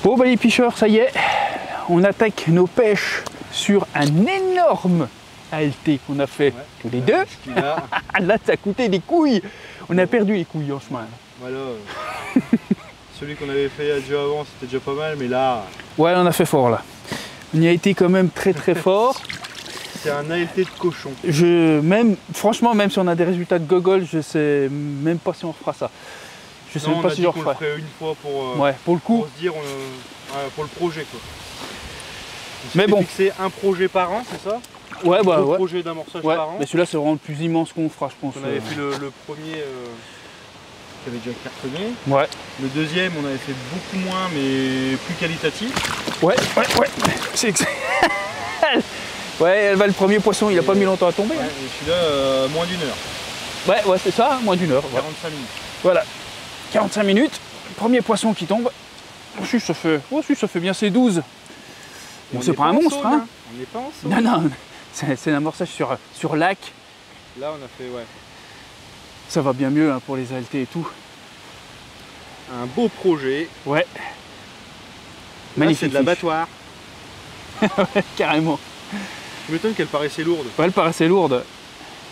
Bon bah les pêcheurs, ça y est, on attaque nos pêches sur un énorme ALT qu'on a fait tous les deux. Là, ça a coûté des couilles. On a perdu les couilles en chemin. Voilà. Celui qu'on avait fait déjà avant, c'était déjà pas mal, mais là... Ouais, on a fait fort là. On y a été quand même très très fort. C'est un ALT de cochon. Franchement, même si on a des résultats de gogol, je sais même pas si on refera ça. Je sais même pas si je referai. On le ferait une fois pour, pour le coup. Pour se dire, pour le projet quoi. Mais bon. Fixé un projet par an, c'est ça? Ouais, bah ouais. Projet d'amorçage par an. Mais celui-là, c'est vraiment le plus immense qu'on fera, je pense. On avait fait le premier qui avait déjà cartonné. Ouais. Le deuxième, on avait fait beaucoup moins, mais plus qualitatif. Ouais. C'est ouais, le premier poisson, il a pas mis longtemps à tomber. Ouais, et celui-là, moins d'une heure. Ouais, c'est ça, moins d'une heure. 45 minutes. Voilà. 45 minutes, premier poisson qui tombe. Ensuite, ça fait bien ses 12. Bon, c'est pas un monstre, hein. On n'est pas en saut. Non, c'est un amorçage sur lac. Là, on a fait, ouais. Ça va bien mieux hein, pour les ALT et tout. Un beau projet. Ouais. Magnifique. C'est de l'abattoir. Ouais, carrément. Je m'étonne qu'elle paraissait lourde. Ouais, elle paraissait lourde.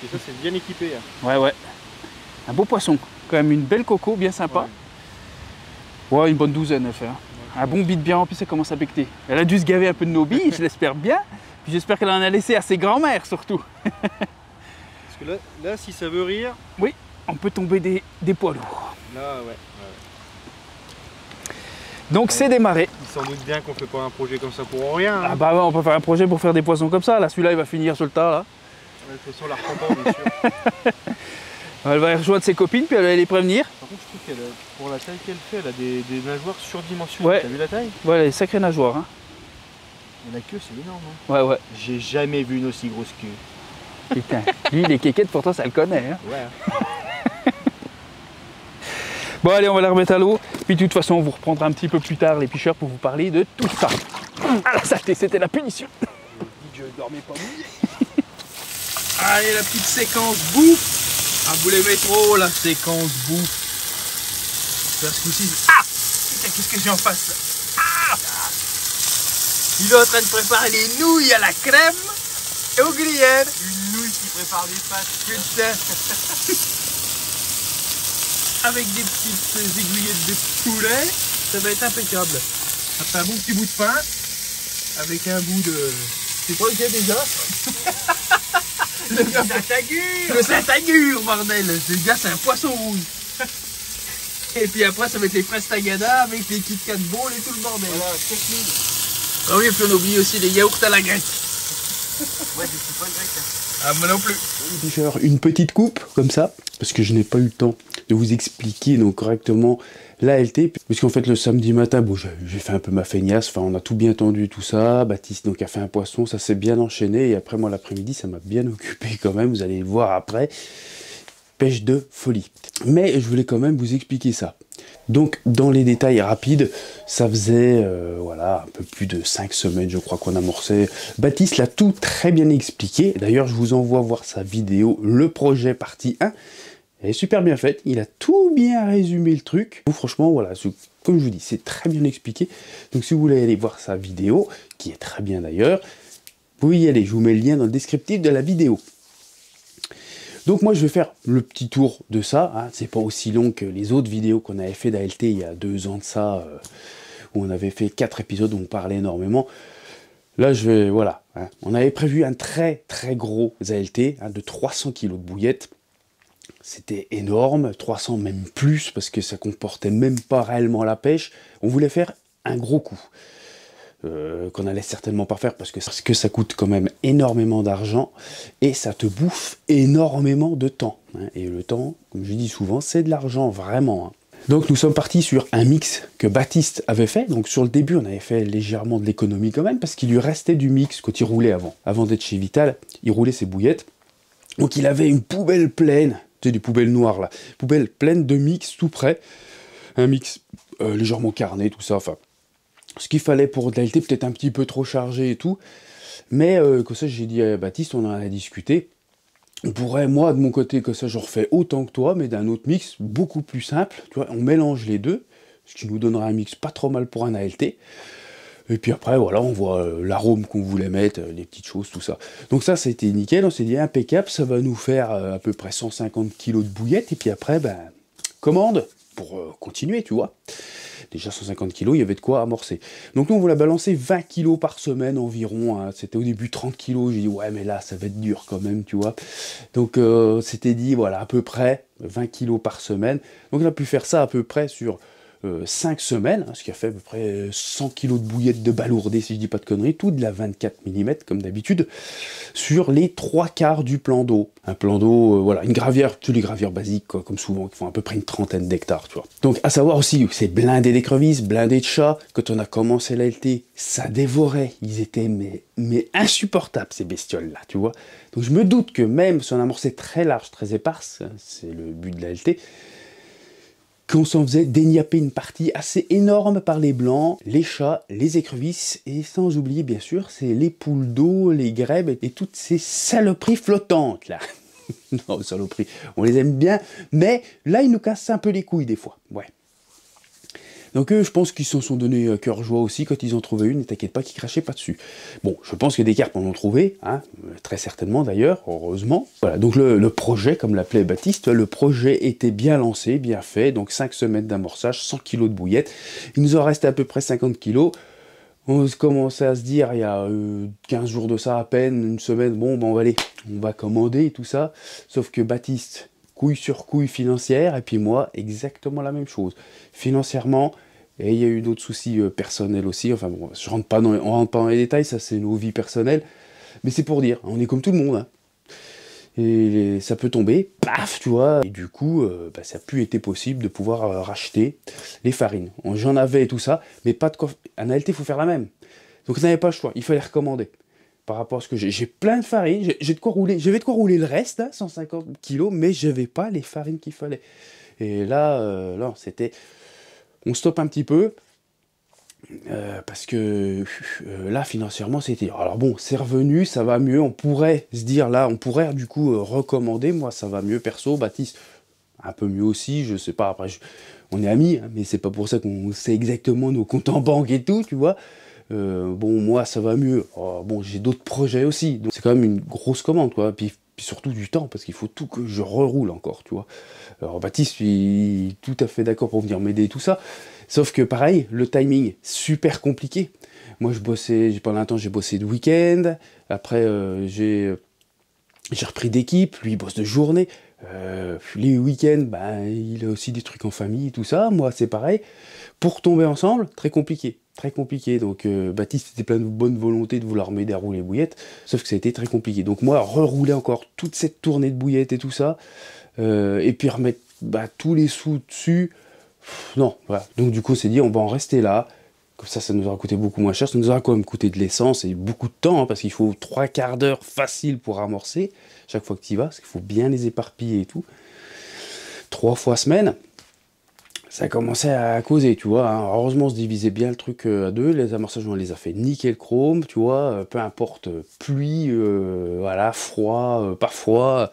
Et ça, c'est bien équipé. Hein. Ouais. Un beau poisson. Quand même une belle coco, bien sympa. Ouais, une bonne douzaine elle fait. Hein. Un bon bit bien rempli, ça commence à becter. Elle a dû se gaver un peu de nos billes, je l'espère bien. Puis j'espère qu'elle en a laissé à ses grands-mères surtout. Parce que là, si ça veut rire... Oui, on peut tomber des poids lourds. Là, ouais. Donc c'est démarré. Il s'en doute bien qu'on fait pas un projet comme ça pour rien. Hein. Ah bah ouais, on peut faire un projet pour faire des poissons comme ça. Là, celui-là, il va finir sur le tas. Là. Ouais, de toute façon, on la reprend pas, bien sûr. Elle va rejoindre ses copines, puis elle va les prévenir. Par contre, je trouve qu'elle, pour la taille qu'elle fait, elle a des nageoires surdimensionnées. Ouais. T'as vu la taille? Ouais, elle a des sacrées nageoires. Hein. Et la queue, c'est énorme. Hein. Ouais. J'ai jamais vu une aussi grosse queue. Putain, lui, les quéquettes, pourtant, ça le connaît. Hein. Ouais. Bon, allez, on va la remettre à l'eau. Puis de toute façon, on vous reprendra un petit peu plus tard, les pêcheurs, pour vous parler de tout ça. Ah, la saleté, c'était la punition. Je dormais pas mouillé. Allez, la petite séquence bouffe. Ah, vous l'aimez trop, la séquence bouffe. Là, ce coup-ci. Ah, putain, qu'est-ce que j'ai en face? Ah, il est en train de préparer les nouilles à la crème et aux gruyères. Une nouille qui prépare les pâtes. Putain. Avec des petites aiguillettes de poulet, ça va être impeccable. Après un bon petit bout de pain, avec un bout de... C'est quoi lequel déjà? Le Saint-Agur. Le Saint-Agur, bordel. Le gars, c'est un poisson rouge. Et puis après, ça va être les fraises tagada avec les Kit Kat Ball et tout le bordel. Voilà, technique. Ah oui, et puis on oublie aussi les yaourts à la grecque. Ouais, je suis pas grec. Hein. Ah, moi non plus. Je vais faire une petite coupe, comme ça, parce que je n'ai pas eu le temps de vous expliquer donc correctement l'ALT. Parce qu'en fait, le samedi matin, bon, j'ai fait un peu ma feignasse, enfin, on a tout bien tendu, tout ça. Baptiste donc a fait un poisson, ça s'est bien enchaîné. Et après, moi, l'après-midi, ça m'a bien occupé quand même, vous allez le voir après. Pêche de folie. Mais je voulais quand même vous expliquer ça. Donc, dans les détails rapides, ça faisait voilà, un peu plus de 5 semaines, je crois, qu'on amorçait. Baptiste l'a tout très bien expliqué. D'ailleurs, je vous envoie voir sa vidéo, le projet partie 1. Elle est super bien faite. Il a tout bien résumé le truc. Franchement, voilà, comme je vous dis, c'est très bien expliqué. Donc, si vous voulez aller voir sa vidéo, qui est très bien d'ailleurs, vous pouvez y aller. Je vous mets le lien dans le descriptif de la vidéo. Donc moi je vais faire le petit tour de ça, hein. C'est pas aussi long que les autres vidéos qu'on avait fait d'ALT il y a 2 ans de ça, où on avait fait 4 épisodes où on parlait énormément. Là je vais, voilà, hein. On avait prévu un très gros ALT, hein, de 300 kg de bouillette. C'était énorme, 300 même plus, parce que ça comportait même pas réellement la pêche. On voulait faire un gros coup. Qu'on allait certainement pas faire parce que ça coûte quand même énormément d'argent et ça te bouffe énormément de temps, hein. Et le temps, comme je dis souvent, c'est de l'argent vraiment, hein. Donc nous sommes partis sur un mix que Baptiste avait fait. Donc sur le début on avait fait légèrement de l'économie quand même, parce qu'il lui restait du mix quand il roulait avant d'être chez Vital, il roulait ses bouillettes. Donc il avait une poubelle pleine, tu sais, des poubelles noires là, poubelle pleine de mix tout prêt, un mix légèrement carné, tout ça, enfin ce qu'il fallait pour de l'ALT, peut-être un petit peu trop chargé et tout. Mais comme ça, j'ai dit à Baptiste, on en a discuté. On pourrait, moi, de mon côté, que ça, je refais autant que toi, mais d'un autre mix, beaucoup plus simple. Tu vois, on mélange les deux. ce qui nous donnera un mix pas trop mal pour un ALT. Et puis après, voilà, on voit l'arôme qu'on voulait mettre, les petites choses, tout ça. Donc ça, c'était nickel, on s'est dit impeccable, ça va nous faire à peu près 150 kg de bouillette, et puis après, ben, commande pour continuer, tu vois. Déjà 150 kg, il y avait de quoi amorcer. Donc nous, on voulait balancer 20 kg par semaine environ, hein. C'était au début 30 kg, j'ai dit, ouais, mais là, ça va être dur quand même, tu vois. Donc, c'était dit, voilà, à peu près 20 kg par semaine. Donc on a pu faire ça à peu près sur 5 semaines, hein, ce qui a fait à peu près 100 kg de bouillettes de balourdé, si je dis pas de conneries, tout de la 24 mm, comme d'habitude, sur les 3/4 du plan d'eau. Un plan d'eau, voilà, une gravière, tous les gravières basiques, quoi, comme souvent, qui font à peu près une trentaine d'hectares, tu vois. Donc, à savoir aussi, c'est blindé d'écrevisses, blindé de chats. Quand on a commencé l'ALT, ça dévorait. Ils étaient, mais insupportables, ces bestioles-là, tu vois. Donc, je me doute que même si on amorçait très large, très éparse, hein, c'est le but de l'ALT, qu'on s'en faisait déniapper une partie assez énorme par les blancs, les chats, les écrevisses, et sans oublier bien sûr, c'est les poules d'eau, les grèbes et toutes ces saloperies flottantes là. Non, saloperies, on les aime bien, mais là ils nous cassent un peu les couilles des fois, ouais. Donc eux, je pense qu'ils s'en sont donné à cœur joie aussi quand ils en trouvaient une, et t'inquiète pas qu'ils crachaient pas dessus. Bon, je pense que des carpes en ont trouvé, hein, très certainement d'ailleurs, heureusement. Voilà, donc le projet, comme l'appelait Baptiste, le projet était bien lancé, bien fait, donc 5 semaines d'amorçage, 100 kg de bouillettes. Il nous en restait à peu près 50 kg. On commençait à se dire, il y a 15 jours de ça à peine, une semaine, bon, ben allez, on va commander et tout ça. Sauf que Baptiste, couille sur couille financière, et puis moi, exactement la même chose. Financièrement, et il y a eu d'autres soucis personnels aussi, enfin bon, on rentre pas dans les détails, ça c'est nos vies personnelles, mais c'est pour dire, on est comme tout le monde, hein. Et ça peut tomber, paf, tu vois, et du coup, bah, ça n'a plus été possible de pouvoir racheter les farines. J'en avais et tout ça, mais pas de quoi... En ALT, il faut faire la même. Donc on n'avait pas le choix, il fallait recommander. Par rapport à ce que j'ai plein de farines, j'ai de quoi rouler, j'avais de quoi rouler le reste, hein, 150 kg, mais je n'avais pas les farines qu'il fallait. Et là, là c'était... On stoppe un petit peu, parce que là, financièrement, c'était... Alors bon, c'est revenu, ça va mieux, on pourrait se dire, là, on pourrait du coup recommander, moi ça va mieux, perso, Baptiste, un peu mieux aussi, je sais pas, après, on est amis, hein, mais c'est pas pour ça qu'on sait exactement nos comptes en banque et tout, tu vois. Bon, moi, ça va mieux. Oh, bon, j'ai d'autres projets aussi. Donc, c'est quand même une grosse commande, quoi. Puis surtout du temps, parce qu'il faut tout que je reroule encore, tu vois. Alors, Baptiste, il est tout à fait d'accord pour venir m'aider et tout ça. Sauf que, pareil, le timing, super compliqué. Moi, je bossais, pendant un temps, j'ai bossé de week-end. Après, j'ai repris d'équipe. Lui, il bosse de journée. Les week-ends, ben, il a aussi des trucs en famille, tout ça. Moi, c'est pareil. Pour tomber ensemble, très compliqué. Très compliqué. Donc, Baptiste était plein de bonne volonté de vouloir m'aider à rouler les bouillettes. Sauf que ça a été très compliqué. Donc, moi, rerouler encore toute cette tournée de bouillettes et tout ça. Et puis remettre tous les sous dessus. Non, voilà. Donc, du coup, on s'est dit, on va en rester là. Comme ça nous aura coûté beaucoup moins cher. Ça nous aura quand même coûté de l'essence et beaucoup de temps, hein, parce qu'il faut 3/4 d'heure facile pour amorcer chaque fois que tu y vas, parce qu'il faut bien les éparpiller et tout. 3 fois semaine, ça commençait à causer, tu vois. Hein. Heureusement, on se divisait bien le truc à deux. Les amorçages, on les a fait nickel chrome, tu vois. Peu importe, pluie, voilà, froid, pas froid.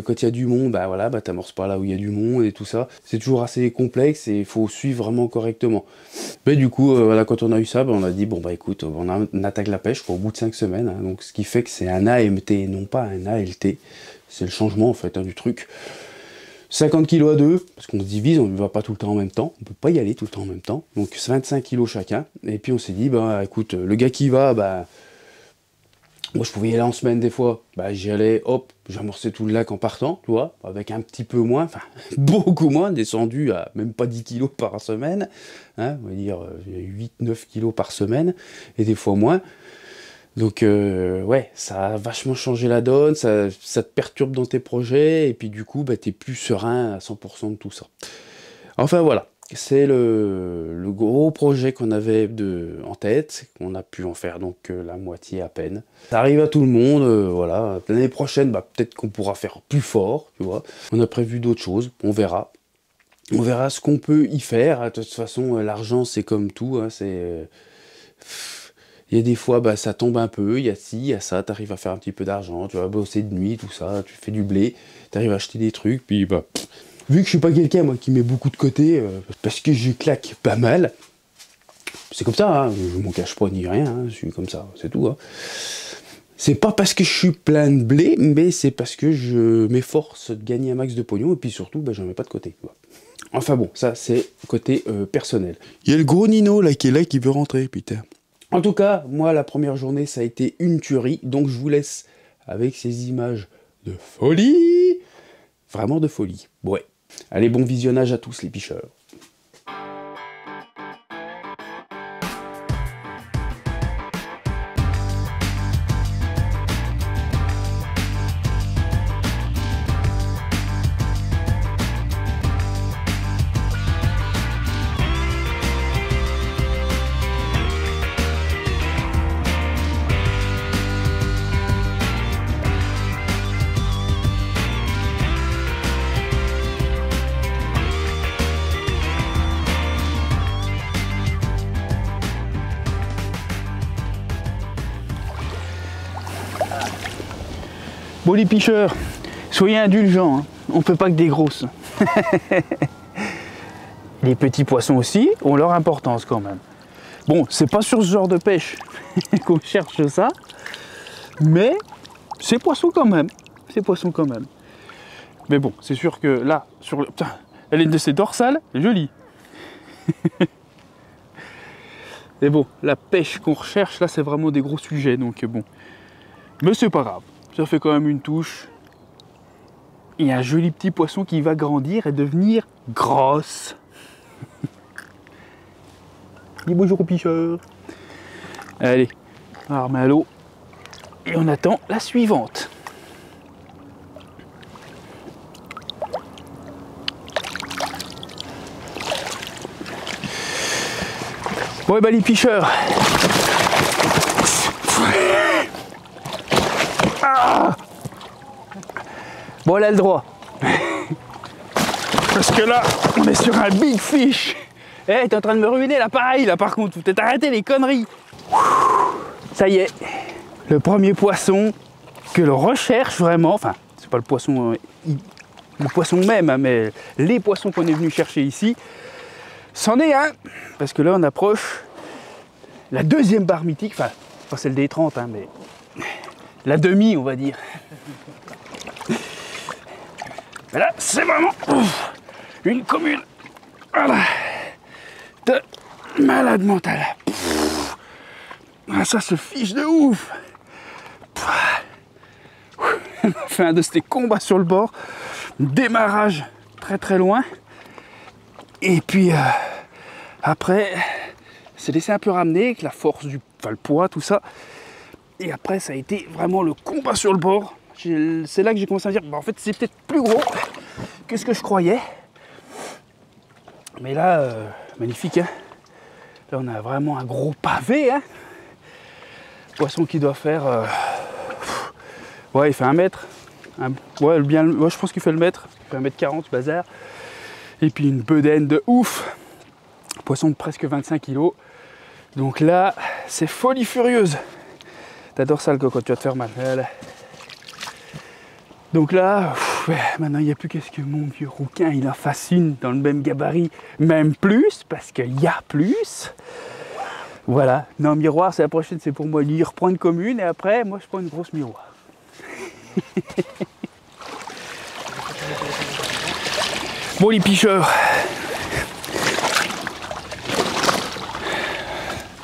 Quand il y a du monde, bah voilà, bah t'amorces pas là où il y a du monde et tout ça. C'est toujours assez complexe et il faut suivre vraiment correctement. Mais du coup, voilà, quand on a eu ça, bah, on a dit, bon bah écoute, on attaque la pêche quoi, au bout de 5 semaines. Hein, donc ce qui fait que c'est un AMT et non pas un ALT. C'est le changement en fait hein, du truc. 50 kg à deux, parce qu'on se divise, on ne va pas tout le temps en même temps. On peut pas y aller tout le temps en même temps. Donc 25 kg chacun. Et puis on s'est dit, bah écoute, le gars qui va, bah... Moi, je pouvais y aller en semaine des fois. Bah, j'y allais, hop, j'amorçais tout le lac en partant, tu vois, avec un petit peu moins, enfin, beaucoup moins, descendu à même pas 10 kilos par semaine, hein, on va dire 8-9 kilos par semaine, et des fois moins. Donc, ouais, ça a vachement changé la donne, ça te perturbe dans tes projets, et puis du coup, bah, t'es plus serein à 100% de tout ça. Enfin, voilà. C'est le gros projet qu'on avait en tête, qu'on a pu en faire donc la moitié à peine. Ça arrive à tout le monde, voilà. L'année prochaine, bah, peut-être qu'on pourra faire plus fort, tu vois. On a prévu d'autres choses, on verra. On verra ce qu'on peut y faire. De toute façon, l'argent, c'est comme tout. Hein, il y a des fois, bah, ça tombe un peu, il y a ci, il y a ça, tu arrives à faire un petit peu d'argent, tu vas bosser de nuit, tout ça, tu fais du blé, tu arrives à acheter des trucs, puis bah... Vu que je suis pas quelqu'un moi qui met beaucoup de côté, parce que je claque pas mal, c'est comme ça, hein, je m'en cache pas ni rien, hein, je suis comme ça, c'est tout. Hein. C'est pas parce que je suis plein de blé, mais c'est parce que je m'efforce de gagner un max de pognon, et puis surtout, bah, j'en mets pas de côté. Voilà. Enfin bon, ça c'est côté personnel. Il y a le gros Nino là qui est là qui veut rentrer, putain. En tout cas, moi la première journée ça a été une tuerie, donc je vous laisse avec ces images de folie. Vraiment de folie. Ouais. Allez, bon visionnage à tous les picheurs. Bon les picheurs, soyez indulgents, hein. On peut pas que des grosses. Les petits poissons aussi ont leur importance quand même. Bon, c'est pas sur ce genre de pêche qu'on cherche ça, mais c'est poisson quand même. C'est poisson quand même. Mais bon, c'est sûr que là, sur le... Putain, elle est de ces dorsales, jolie. Mais bon, la pêche qu'on recherche, là, c'est vraiment des gros sujets, donc bon. Mais c'est pas grave. Ça fait quand même une touche. Il y a un joli petit poisson qui va grandir et devenir grosse. Dis bonjour aux picheurs. Allez, on remet à l'eau. Et on attend la suivante. Bon, et bah les picheurs. Ah, bon, elle a le droit. Parce que là, on est sur un big fish. Eh, hey, t'es en train de me ruiner l'appareil là par contre. Faut peut-être arrêter les conneries. Ça y est, le premier poisson que l'on recherche vraiment. Enfin, c'est pas le poisson même, hein, mais les poissons qu'on est venu chercher ici. C'en est un. Parce que là, on approche la deuxième barre mythique. Enfin, pas celle des 30, hein, mais la demi, on va dire. Mais là, c'est vraiment une commune, voilà, de malade mental. Ah, ça se fiche de ouf. On a fait un de ces combats sur le bord, démarrage très très loin, et puis après, c'est laissé un peu ramener avec la force du, enfin le poids, tout ça. Et après, ça a été vraiment le combat sur le bord. C'est là que j'ai commencé à me dire, bah, en fait, c'est peut-être plus gros que ce que je croyais. Mais là, magnifique, hein. Là, on a vraiment un gros pavé, hein. Poisson qui doit faire... ouais, il fait 1 mètre. Ouais, je pense qu'il fait le mètre. Il fait 1m40, bazar. Et puis une bedaine de ouf. Poisson de presque 25 kg. Donc là, c'est folie furieuse. T'adores ça le coco, tu vas te faire mal. Voilà. Donc là, ouais, maintenant il n'y a plus qu'est-ce que mon vieux rouquin, il en fascine dans le même gabarit, même plus, parce qu'il y a plus. Voilà, non, miroir, c'est la prochaine, c'est pour moi. Lui, il reprend une commune et après, moi je prends une grosse miroir. Bon, les picheurs.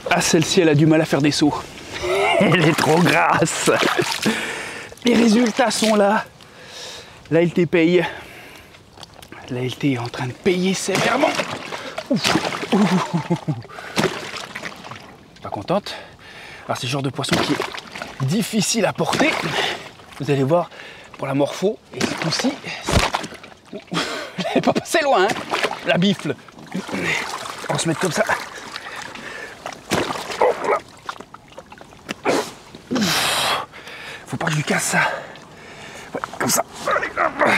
Ah, celle-ci, elle a du mal à faire des sauts. Elle est trop grasse. Les résultats sont là. Là, il te paye. Là, il est en train de payer sévèrement. Ouf. Pas contente. Alors, c'est le genre de poisson qui est difficile à porter. Vous allez voir pour la morpho. Et ce coup-ci, elle n'est pas passée loin, hein, la bifle. On va se mettre comme ça. Faut pas que je lui casse ça. Ouais, comme ça. Allez, hop.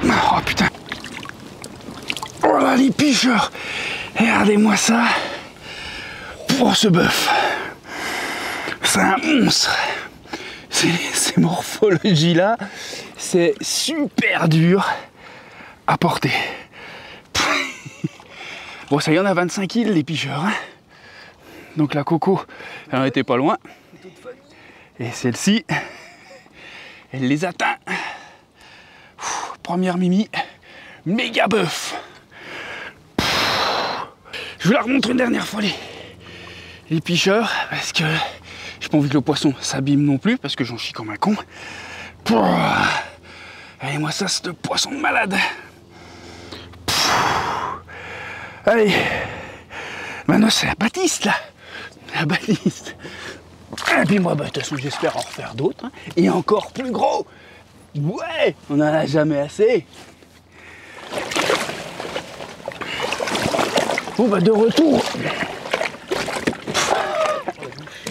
Oh putain. Oh là les picheurs. Regardez-moi ça. Oh ce bœuf. c'est un monstre. Ces morphologies-là, c'est super dur à porter. Bon, ça y en a 25 kg les picheurs. Hein. Donc la Coco, elle en était pas loin. Et celle-ci, elle les atteint. Première Mimi, méga bœuf. Je vous la remontre une dernière fois les picheurs, parce que j'ai pas envie que le poisson s'abîme non plus, parce que j'en chie comme un con. Allez, moi ça c'est de poisson de malade. Allez, maintenant c'est la Baptiste là, la Baptiste. Et puis moi, bah, de toute façon j'espère en refaire d'autres, hein. Et encore plus gros. Ouais, on en a jamais assez. Bon bah de retour.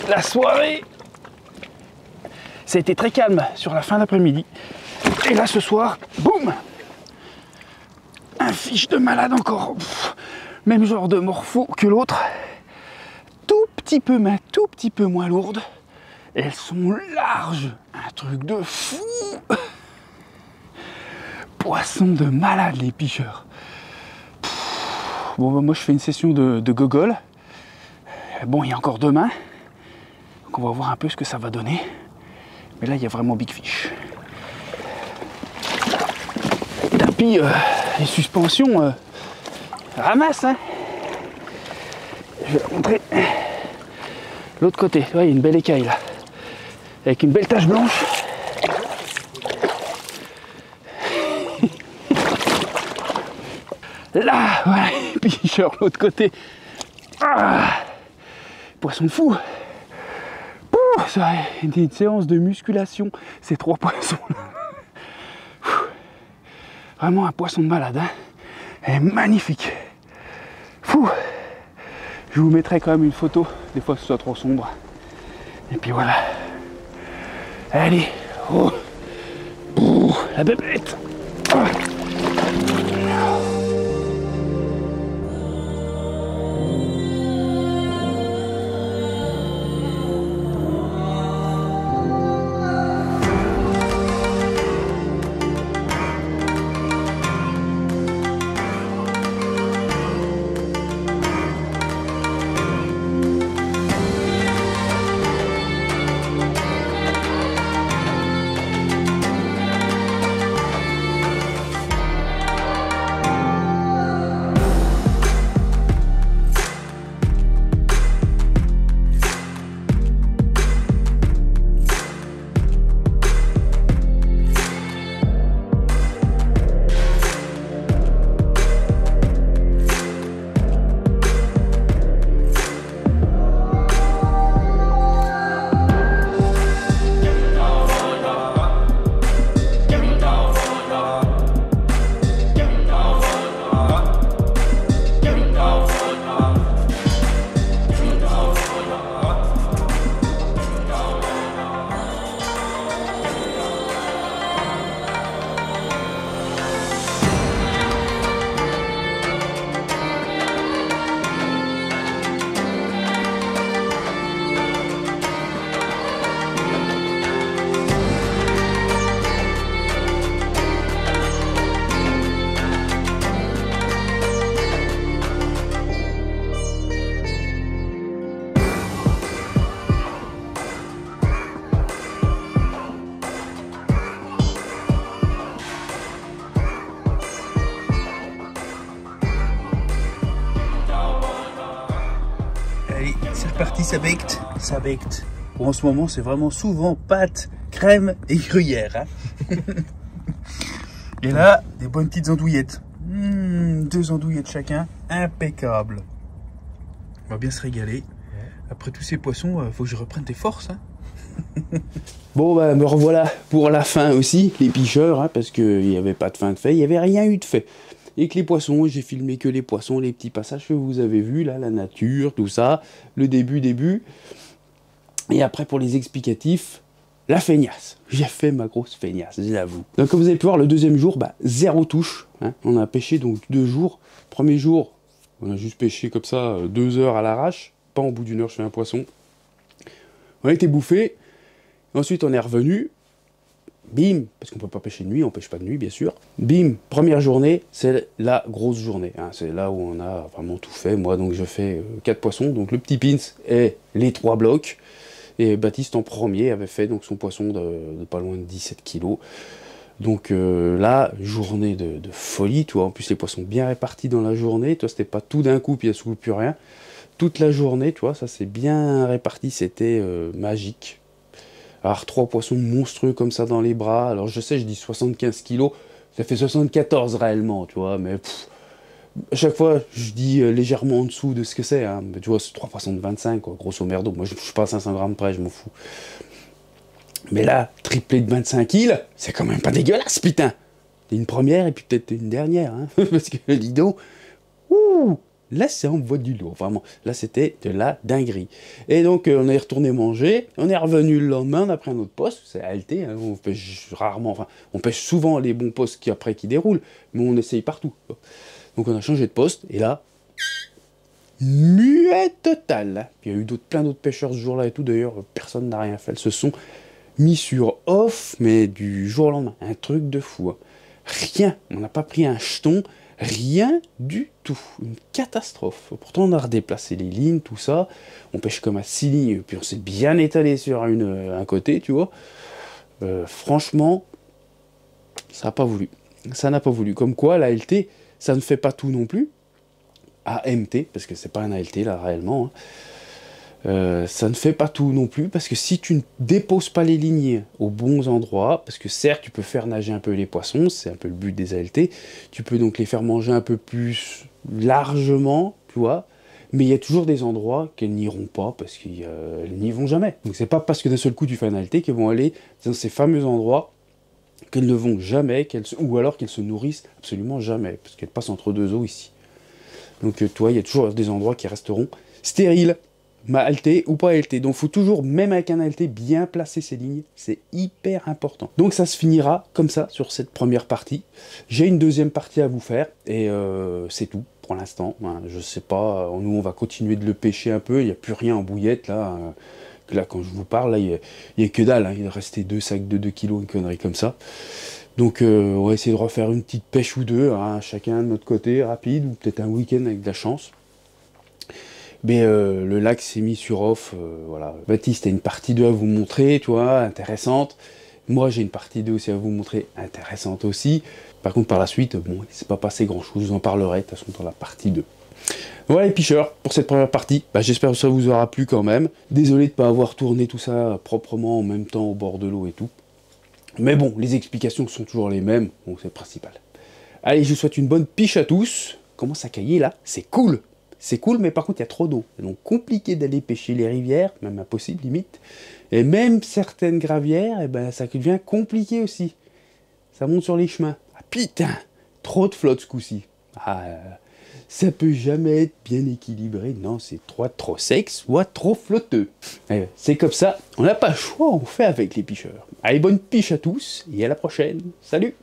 La soirée, ça a été très calme sur la fin d'après-midi. Et là ce soir, boum, un fiche de malade encore. Même genre de morpho que l'autre. Tout petit peu, mais tout petit peu moins lourdes. Elles sont larges. Un truc de fou. Poisson de malade les picheurs. Bon bah moi je fais une session de gogol. Bon, il y a encore demain. Donc on va voir un peu ce que ça va donner. Mais là il y a vraiment big fish. Tapis, les suspensions ramassent, hein. Je vais montrer l'autre côté. Ouais, il y a une belle écaille là. Avec une belle tache blanche. Là, voilà, picheur, l'autre côté. Ah, poisson fou. Ouh, ça a été une séance de musculation, ces trois poissons. Vraiment un poisson de malade, hein. Elle est magnifique. Fou. Je vous mettrai quand même une photo, des fois que ce soit trop sombre. Et puis voilà. Allez, oh. Ouh, la bébête. Ah. Allez, c'est reparti, ça becte, ça becte. Bon, en ce moment, c'est vraiment souvent pâte, crème et gruyère. Hein. Et là, des bonnes petites andouillettes. 2 andouillettes chacun, impeccable. On va bien se régaler. Après tous ces poissons, faut que je reprenne des forces. Hein. Bon, bah, me revoilà pour la fin aussi, les picheurs, hein, parce qu'il n'y avait pas de fin de fait, il n'y avait rien eu de fait. Et que les poissons, j'ai filmé que les poissons, les petits passages que vous avez vus, là, la nature, tout ça, le début. Et après, pour les explicatifs, la feignasse. J'ai fait ma grosse feignasse, j'avoue. Donc, comme vous avez pu voir, le deuxième jour, bah, 0 touche. Hein. On a pêché donc 2 jours. Premier jour, on a juste pêché comme ça 2 heures à l'arrache. Pas en bout d'1 heure, je fais un poisson. On a été bouffé. Ensuite, on est revenu. Bim, parce qu'on peut pas pêcher de nuit, on pêche pas de nuit, bien sûr. Bim, première journée, c'est la grosse journée. Hein. C'est là où on a vraiment tout fait. Moi, donc, je fais 4 poissons. Donc, le petit pins et les 3 blocs. Et Baptiste, en premier, avait fait donc, son poisson de pas loin de 17 kilos. Donc là, journée de folie, tu vois. En plus, les poissons bien répartis dans la journée. Toi, c'était pas tout d'un coup, puis il n'y a plus rien. Toute la journée, tu vois, ça c'est bien réparti. C'était magique. Alors, 3 poissons monstrueux comme ça dans les bras. Alors, je sais, je dis 75 kilos. Ça fait 74 réellement, tu vois. Mais à chaque fois, je dis légèrement en dessous de ce que c'est. Hein. Tu vois, c'est 3 poissons de 25, quoi, grosso merdo. Moi, je ne suis pas à 500 grammes près, je m'en fous. Mais là, triplé de 25 kills, c'est quand même pas dégueulasse, putain. Une première et puis peut-être une dernière. Hein. Parce que le lido, ouh, là, c'est en voie du lourd, vraiment. Là, c'était de la dinguerie. Et donc, on est retourné manger. On est revenu le lendemain, on a pris un autre poste. C'est ALT, hein, on pêche rarement. Enfin, on pêche souvent les bons postes qui déroulent. Mais on essaye partout. Donc, on a changé de poste. Et là, muet total. Puis, il y a eu plein d'autres pêcheurs ce jour-là et tout. D'ailleurs, personne n'a rien fait. Elles se sont mis sur off, mais du jour au lendemain. Un truc de fou. Hein. Rien. On n'a pas pris un jeton. Rien du tout. Une catastrophe. Pourtant, on a redéplacé les lignes, tout ça. On pêche comme à 6 lignes, puis on s'est bien étalé sur un côté, tu vois. Franchement, ça n'a pas voulu. Ça n'a pas voulu. Comme quoi, l'ALT, ça ne fait pas tout non plus. AMT, parce que c'est pas un ALT, là, réellement. Hein. Ça ne fait pas tout non plus, parce que si tu ne déposes pas les lignes aux bons endroits, parce que certes, tu peux faire nager un peu les poissons, c'est un peu le but des ALT, tu peux donc les faire manger un peu plus largement, tu vois, mais il y a toujours des endroits qu'elles n'iront pas, parce qu'elles n'y vont jamais. Donc c'est pas parce que d'un seul coup tu fais un ALT qu'elles vont aller dans ces fameux endroits qu'elles ne vont jamais, ou alors qu'elles se nourrissent absolument jamais, parce qu'elles passent entre deux eaux ici. Donc tu vois, il y a toujours des endroits qui resteront stériles. ALT ou pas ALT. Donc, il faut toujours, même avec un ALT, bien placer ses lignes. C'est hyper important. Donc, ça se finira comme ça sur cette première partie. J'ai une deuxième partie à vous faire. Et c'est tout pour l'instant. Hein, je sais pas. Nous, on va continuer de le pêcher un peu. Il n'y a plus rien en bouillette, là. Là, quand je vous parle, là, il n'y a que dalle. Hein. Il restait 2 sacs de 2 kilos, une connerie comme ça. Donc, on va essayer de refaire une petite pêche ou deux. Hein, chacun de notre côté, rapide. Ou peut-être un week-end avec de la chance. Mais le lac s'est mis sur off, voilà. Baptiste a une partie 2 à vous montrer, tu vois, intéressante. Moi, j'ai une partie 2 aussi à vous montrer, intéressante aussi. Par contre, par la suite, bon, il ne s'est pas passé grand-chose, je vous en parlerai, de toute façon, dans la partie 2. Voilà les pêcheurs, pour cette première partie. J'espère que ça vous aura plu quand même. Désolé de ne pas avoir tourné tout ça proprement en même temps au bord de l'eau et tout. Mais bon, les explications sont toujours les mêmes, donc c'est le principal. Allez, je vous souhaite une bonne piche à tous. Commence à cailler là, c'est cool. C'est cool, mais par contre, il y a trop d'eau. C'est donc compliqué d'aller pêcher les rivières, même impossible, limite. Et même certaines gravières, eh ben, ça devient compliqué aussi. Ça monte sur les chemins. Ah putain, trop de flotte ce coup-ci. Ah, ça peut jamais être bien équilibré. Non, c'est trop sec, soit trop flotteux. C'est comme ça, on n'a pas le choix, on fait avec les pêcheurs. Allez, bonne piche à tous, et à la prochaine. Salut!